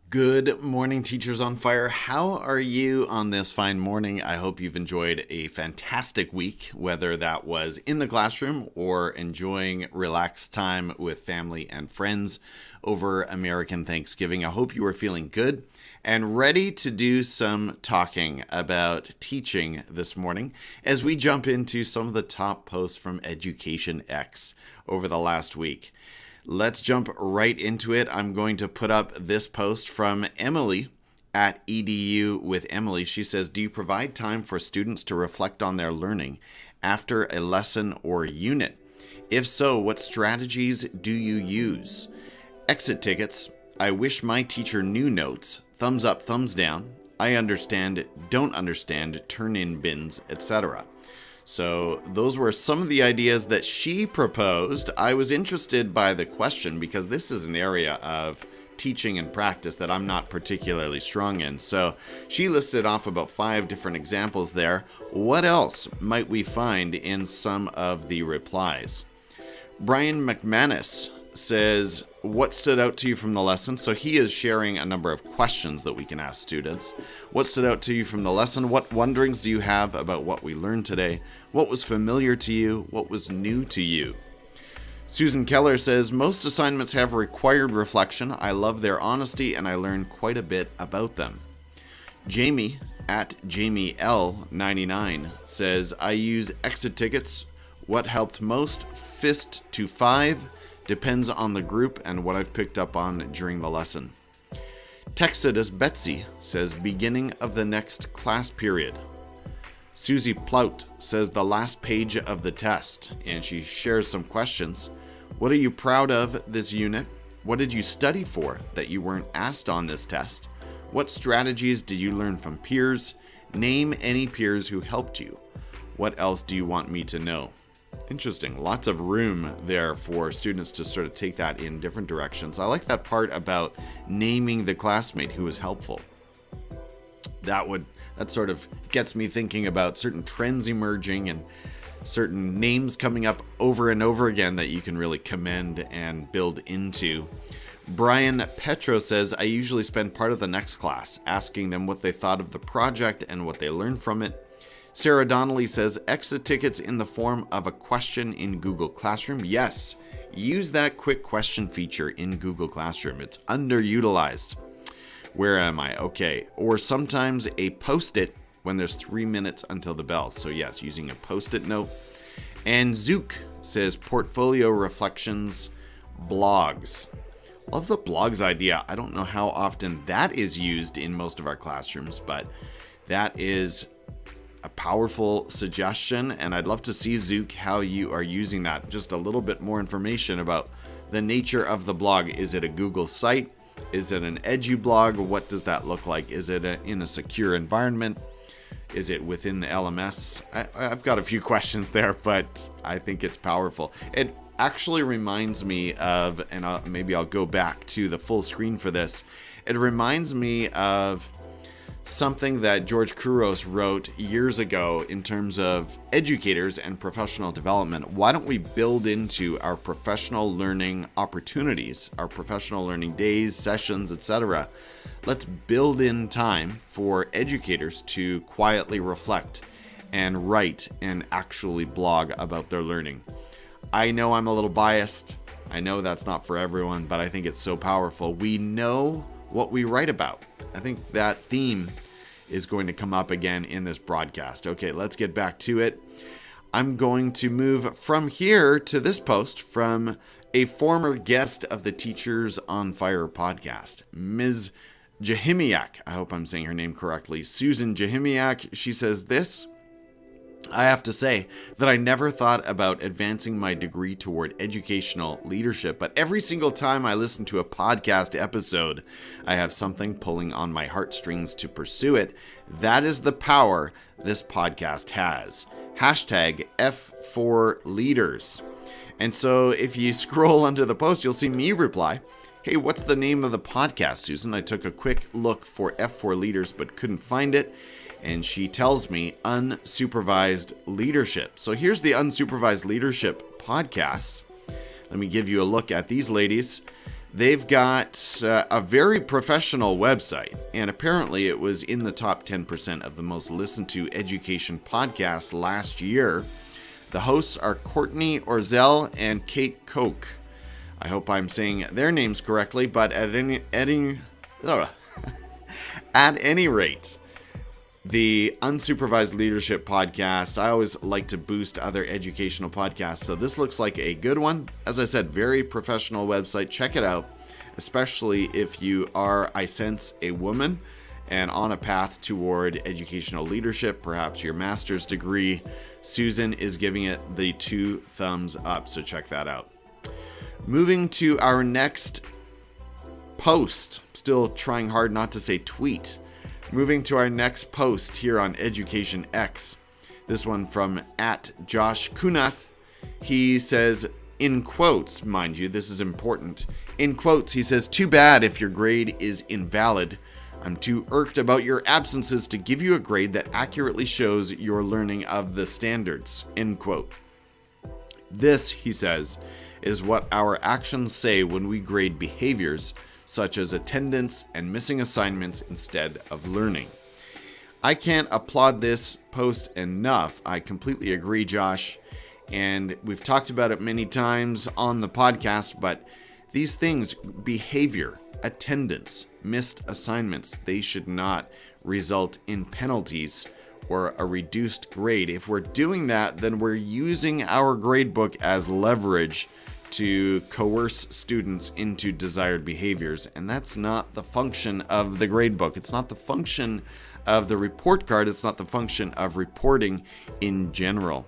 Good morning, Teachers on Fire. How are you on this fine morning? I hope you've enjoyed a fantastic week, whether that was in the classroom or enjoying relaxed time with family and friends over American Thanksgiving. I hope you are feeling good and ready to do some talking about teaching this morning as we jump into some of the top posts from Education X over the last week. Let's jump right into it. I'm going to put up this post from Emily at EDU with Emily. She says, do you provide time for students to reflect on their learning after a lesson or unit? If so, what strategies do you use? Exit tickets. I wish my teacher knew notes. Thumbs up, thumbs down. I understand, don't understand, turn in bins, etc. So those were some of the ideas that she proposed. I was interested by the question because this is an area of teaching and practice that I'm not particularly strong in. So she listed off about 5 different examples there. What else might we find in some of the replies? Brian McManus says, what stood out to you from the lesson? So he is sharing a number of questions that we can ask students. What stood out to you from the lesson? What wonderings do you have about what we learned today? What was familiar to you? What was new to you? Susan Keller says, most assignments have required reflection. I love their honesty and I learned quite a bit about them. Jamie at Jamie L99 says, I use exit tickets. What helped most? Fist to 5. Depends on the group and what I've picked up on during the lesson. Texted us Betsy says, beginning of the next class period. Susie Plout says the last page of the test, and she shares some questions. What are you proud of this unit? What did you study for that you weren't asked on this test? What strategies did you learn from peers? Name any peers who helped you. What else do you want me to know? Interesting. Lots of room there for students to sort of take that in different directions. I like that part about naming the classmate who was helpful. That sort of gets me thinking about certain trends emerging and certain names coming up over and over again that you can really commend and build into. Brian Petro says, I usually spend part of the next class asking them what they thought of the project and what they learned from it. Sarah Donnelly says, exit tickets in the form of a question in Google Classroom. Yes, use that quick question feature in Google Classroom. It's underutilized. Where am I? Okay. Or sometimes a post-it when there's 3 minutes until the bell. So yes, using a post-it note. And Zook says, portfolio reflections, blogs. Love the blogs idea. I don't know how often that is used in most of our classrooms, but that is a powerful suggestion, and I'd love to see, Zook, how you are using that. Just a little bit more information about the nature of the blog. Is it a Google site? Is it an edu blog? What does that look like? Is it in a secure environment? Is it within the LMS? I've got a few questions there, but I think it's powerful. It actually reminds me of, and maybe I'll go back to the full screen for this. It reminds me of something that George Couros wrote years ago in terms of educators and professional development. Why don't we build into our professional learning opportunities, our professional learning days, sessions, etc. Let's build in time for educators to quietly reflect and write and actually blog about their learning. I know I'm a little biased. I know that's not for everyone, but I think it's so powerful. We know what we write about. I think that theme is going to come up again in this broadcast. Okay, let's get back to it. I'm going to move from here to this post from a former guest of the Teachers on Fire podcast, Ms. Jachymiak. I hope I'm saying her name correctly. Susan Jachymiak. She says this: I have to say that I never thought about advancing my degree toward educational leadership, but every single time I listen to a podcast episode, I have something pulling on my heartstrings to pursue it. That is the power this podcast has. Hashtag F4Leaders. And so if you scroll under the post, you'll see me reply, hey, what's the name of the podcast, Susan? I took a quick look for F4Leaders, but couldn't find it. And she tells me Unsupervised Leadership. So here's the Unsupervised Leadership podcast. Let me give you a look at these ladies. They've got a very professional website, and apparently it was in the top 10% of the most listened to education podcasts last year. The hosts are Courtney Orzel and Kate Koch. I hope I'm saying their names correctly, but at any rate, the Unsupervised Leadership podcast, I always like to boost other educational podcasts, so this looks like a good one. As I said, very professional website. Check it out, especially if you are, I sense, a woman and on a path toward educational leadership, perhaps your master's degree. Susan is giving it the 2 thumbs up, so check that out. Moving to our next post, still trying hard not to say tweet. Moving to our next post here on Education X. This one from @Josh Kunnath. He says, in quotes, mind you, this is important. In quotes, he says, "Too bad if your grade is invalid. I'm too irked about your absences to give you a grade that accurately shows your learning of the standards." End quote. This, he says, is what our actions say when we grade behaviors such as attendance and missing assignments instead of learning. I can't applaud this post enough. I completely agree, Josh. And we've talked about it many times on the podcast, but these things, behavior, attendance, missed assignments, they should not result in penalties or a reduced grade. If we're doing that, then we're using our grade book as leverage to coerce students into desired behaviors. And that's not the function of the grade book. It's not the function of the report card. It's not the function of reporting in general.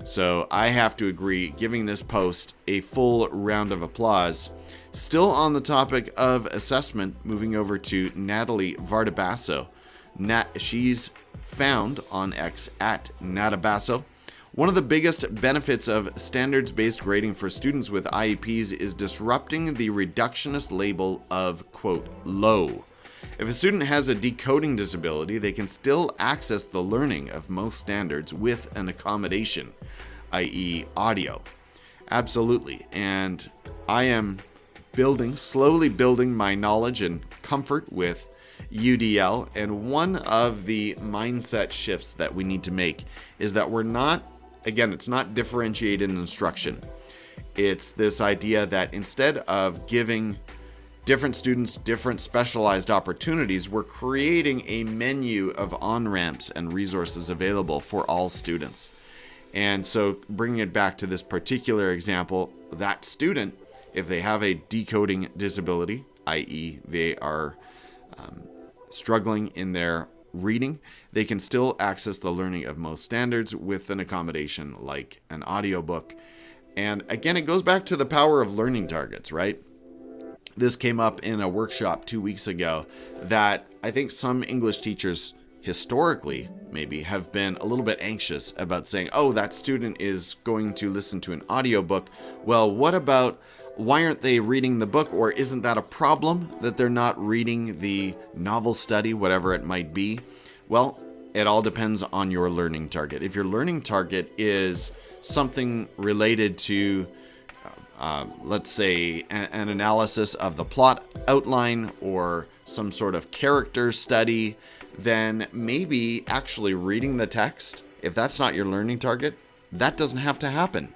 So I have to agree, giving this post a full round of applause. Still on the topic of assessment, moving over to Natalie Vardabasso. She's found on X @Natabasso. One of the biggest benefits of standards-based grading for students with IEPs is disrupting the reductionist label of, quote, low. If a student has a decoding disability, they can still access the learning of most standards with an accommodation, i.e. audio. Absolutely. And I am slowly building my knowledge and comfort with UDL. And one of the mindset shifts that we need to make is that we're not, again, it's not differentiated instruction. It's this idea that instead of giving different students different specialized opportunities, we're creating a menu of on-ramps and resources available for all students. And so bringing it back to this particular example, that student, if they have a decoding disability, i.e. they are struggling in their reading, they can still access the learning of most standards with an accommodation like an audiobook. And again, it goes back to the power of learning targets, right? This came up in a workshop 2 weeks ago that I think some English teachers historically maybe have been a little bit anxious about saying, oh, that student is going to listen to an audiobook. Well, what about why aren't they reading the book? Or isn't that a problem that they're not reading the novel study, whatever it might be? Well, it all depends on your learning target. If your learning target is something related to, let's say, an analysis of the plot outline or some sort of character study, then maybe actually reading the text, if that's not your learning target, that doesn't have to happen.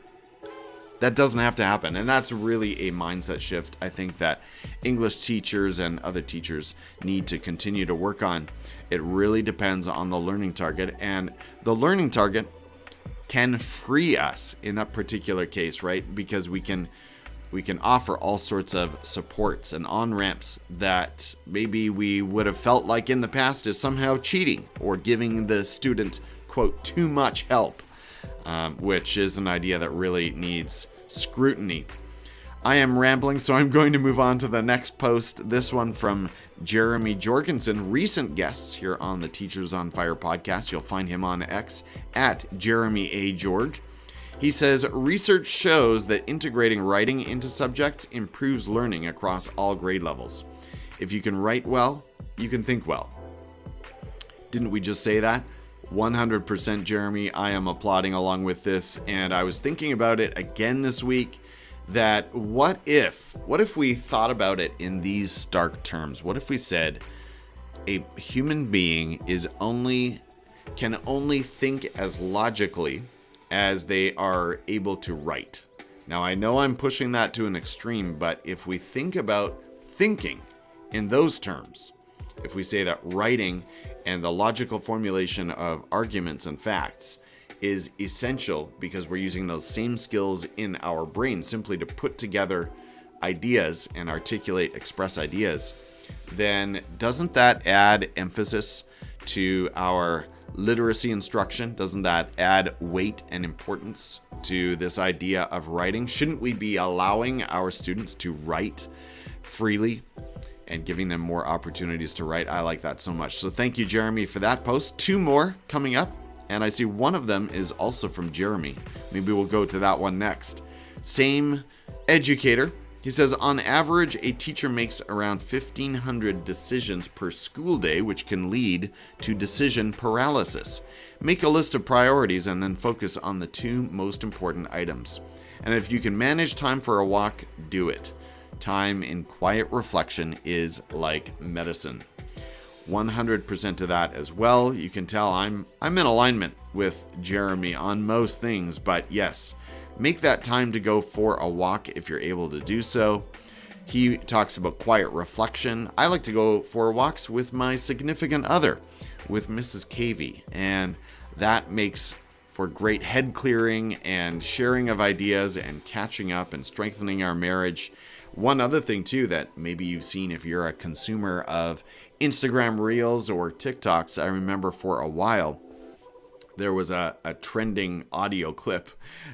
That doesn't have to happen. And that's really a mindset shift I think that English teachers and other teachers need to continue to work on. It really depends on the learning target, and the learning target can free us in that particular case, right? Because we can offer all sorts of supports and on-ramps that maybe we would have felt like in the past is somehow cheating or giving the student, quote, too much help. Which is an idea that really needs scrutiny. I am rambling, so I'm going to move on to the next post. This one from Jeremy Jorgensen, recent guest here on the Teachers on Fire podcast. You'll find him on X @JeremyAJorg. He says, research shows that integrating writing into subjects improves learning across all grade levels. If you can write well, you can think well. Didn't we just say that? 100% Jeremy, I am applauding along with this, and I was thinking about it again this week. that what if we thought about it in these stark terms? What if we said a human being can only think as logically as they are able to write? Now, I know I'm pushing that to an extreme, but if we think about thinking in those terms, if we say that writing and the logical formulation of arguments and facts is essential because we're using those same skills in our brain simply to put together ideas and express ideas, then doesn't that add emphasis to our literacy instruction? Doesn't that add weight and importance to this idea of writing? Shouldn't we be allowing our students to write freely and giving them more opportunities to write? I like that so much. So thank you, Jeremy, for that post. 2 more coming up, and I see one of them is also from Jeremy. Maybe we'll go to that one next. Same educator. He says, on average, a teacher makes around 1,500 decisions per school day, which can lead to decision paralysis. Make a list of priorities and then focus on the 2 most important items. And if you can manage time for a walk, do it. Time in quiet reflection is like medicine. 100% to that as well. You can tell I'm in alignment with Jeremy on most things, but yes, make that time to go for a walk if you're able to do so. He talks about quiet reflection. I like to go for walks with my significant other, with Mrs. Cavey, and that makes for great head clearing and sharing of ideas and catching up and strengthening our marriage. One other thing too that maybe you've seen if you're a consumer of Instagram Reels or TikToks, I remember for a while there was a trending audio clip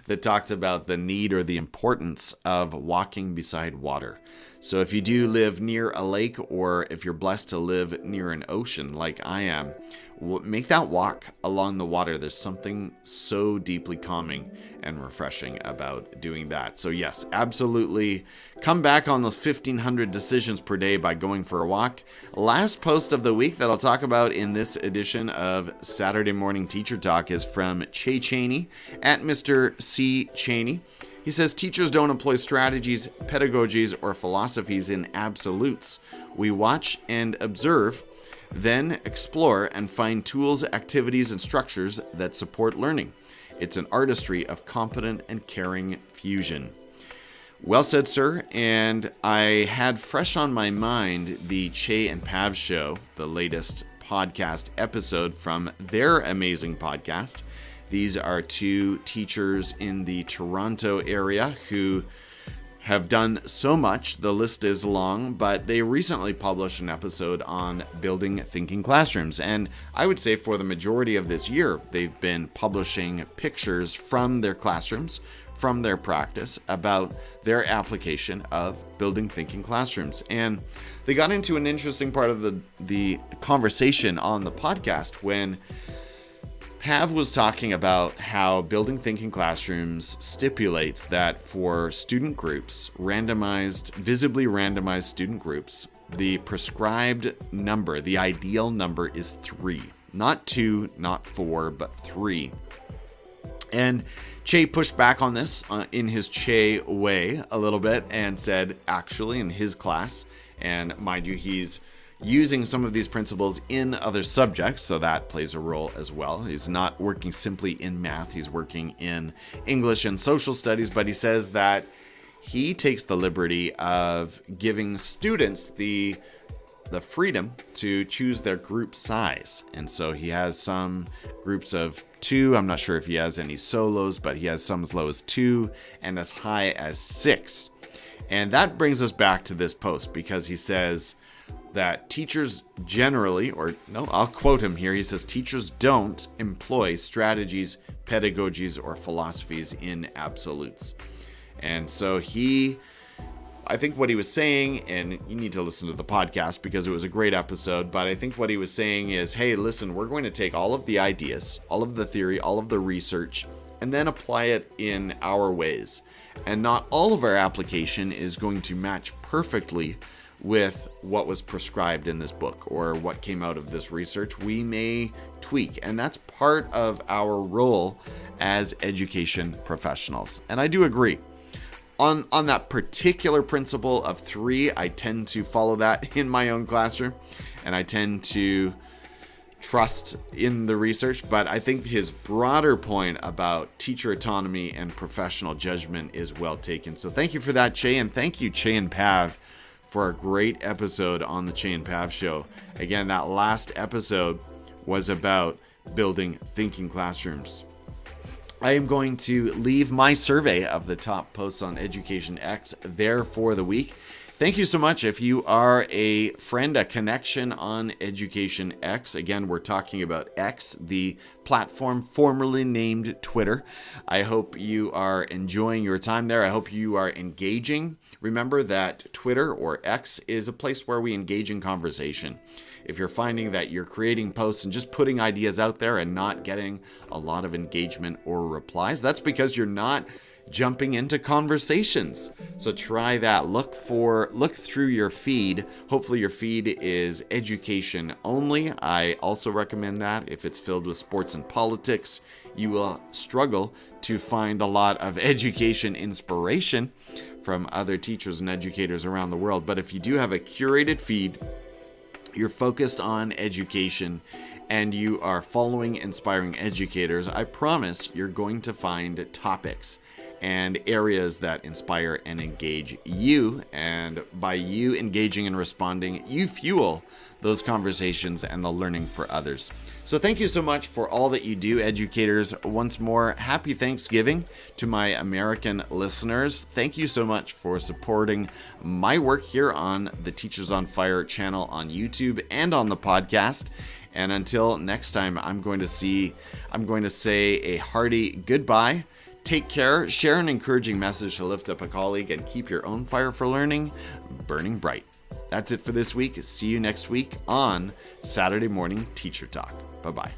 that talked about the need or the importance of walking beside water. So if you do live near a lake, or if you're blessed to live near an ocean like I am, make that walk along the water. There's something so deeply calming and refreshing about doing that. So yes, absolutely come back on those 1,500 decisions per day by going for a walk. Last post of the week that I'll talk about in this edition of Saturday Morning Teacher Talk is from Chey Cheney at Mr. C. Cheney. He says, teachers don't employ strategies, pedagogies, or philosophies in absolutes. We watch and observe, then explore and find tools, activities, and structures that support learning. It's an artistry of competent and caring fusion. Well said, sir. And I had fresh on my mind the Chey and Pav show, the latest podcast episode from their amazing podcast. These are 2 teachers in the Toronto area who have done so much. The list is long, but they recently published an episode on building thinking classrooms. And I would say for the majority of this year, they've been publishing pictures from their classrooms, from their practice, about their application of building thinking classrooms. And they got into an interesting part of the conversation on the podcast when Pav was talking about how building thinking classrooms stipulates that for student groups, visibly randomized student groups, the prescribed number, the ideal number is 3. Not 2, not 4, but 3. And Chey pushed back on this in his Chey way a little bit and said, actually, in his class, and mind you, he's using some of these principles in other subjects, so that plays a role as well. He's not working simply in math, he's working in English and social studies, but he says that he takes the liberty of giving students the freedom to choose their group size. And so he has some groups of 2. I'm not sure if he has any solos, but he has some as low as 2 and as high as 6. And that brings us back to this post, because he says that teachers generally, I'll quote him here. He says, teachers don't employ strategies, pedagogies, or philosophies in absolutes. And so I think what he was saying, and you need to listen to the podcast because it was a great episode, but I think what he was saying is, hey, listen, we're going to take all of the ideas, all of the theory, all of the research, and then apply it in our ways. And not all of our application is going to match perfectly with what was prescribed in this book or what came out of this research. We may tweak, and that's part of our role as education professionals. And I do agree. on that particular principle of 3, I tend to follow that in my own classroom, and I tend to trust in the research. But I think his broader point about teacher autonomy and professional judgment is well taken. So thank you for that, Chey, and thank you, Chey and Pav, for a great episode on the Chey and Pav show. Again, that last episode was about building thinking classrooms. I am going to leave my survey of the top posts on Education X there for the week. Thank you so much. If you are a friend, a connection on Education X, again, we're talking about X, the platform formerly named Twitter. I hope you are enjoying your time there. I hope you are engaging. Remember that Twitter, or X, is a place where we engage in conversation. If you're finding that you're creating posts and just putting ideas out there and not getting a lot of engagement or replies, that's because you're not jumping into conversations. So try that. Look through your feed. Hopefully your feed is education only. I also recommend that. If it's filled with sports and politics, you will struggle to find a lot of education inspiration from other teachers and educators around the world. But if you do have a curated feed, you're focused on education, and you are following inspiring educators, I promise you're going to find topics and areas that inspire and engage you. And by you engaging and responding, you fuel those conversations and the learning for others. So thank you so much for all that you do, educators. Once more, happy Thanksgiving to my American listeners. Thank you so much for supporting my work here on the Teachers on Fire channel on YouTube and on the podcast. And until next time, I'm going to say a hearty goodbye. Take care, share an encouraging message to lift up a colleague, and keep your own fire for learning burning bright. That's it for this week. See you next week on Saturday Morning Teacher Talk. Bye-bye.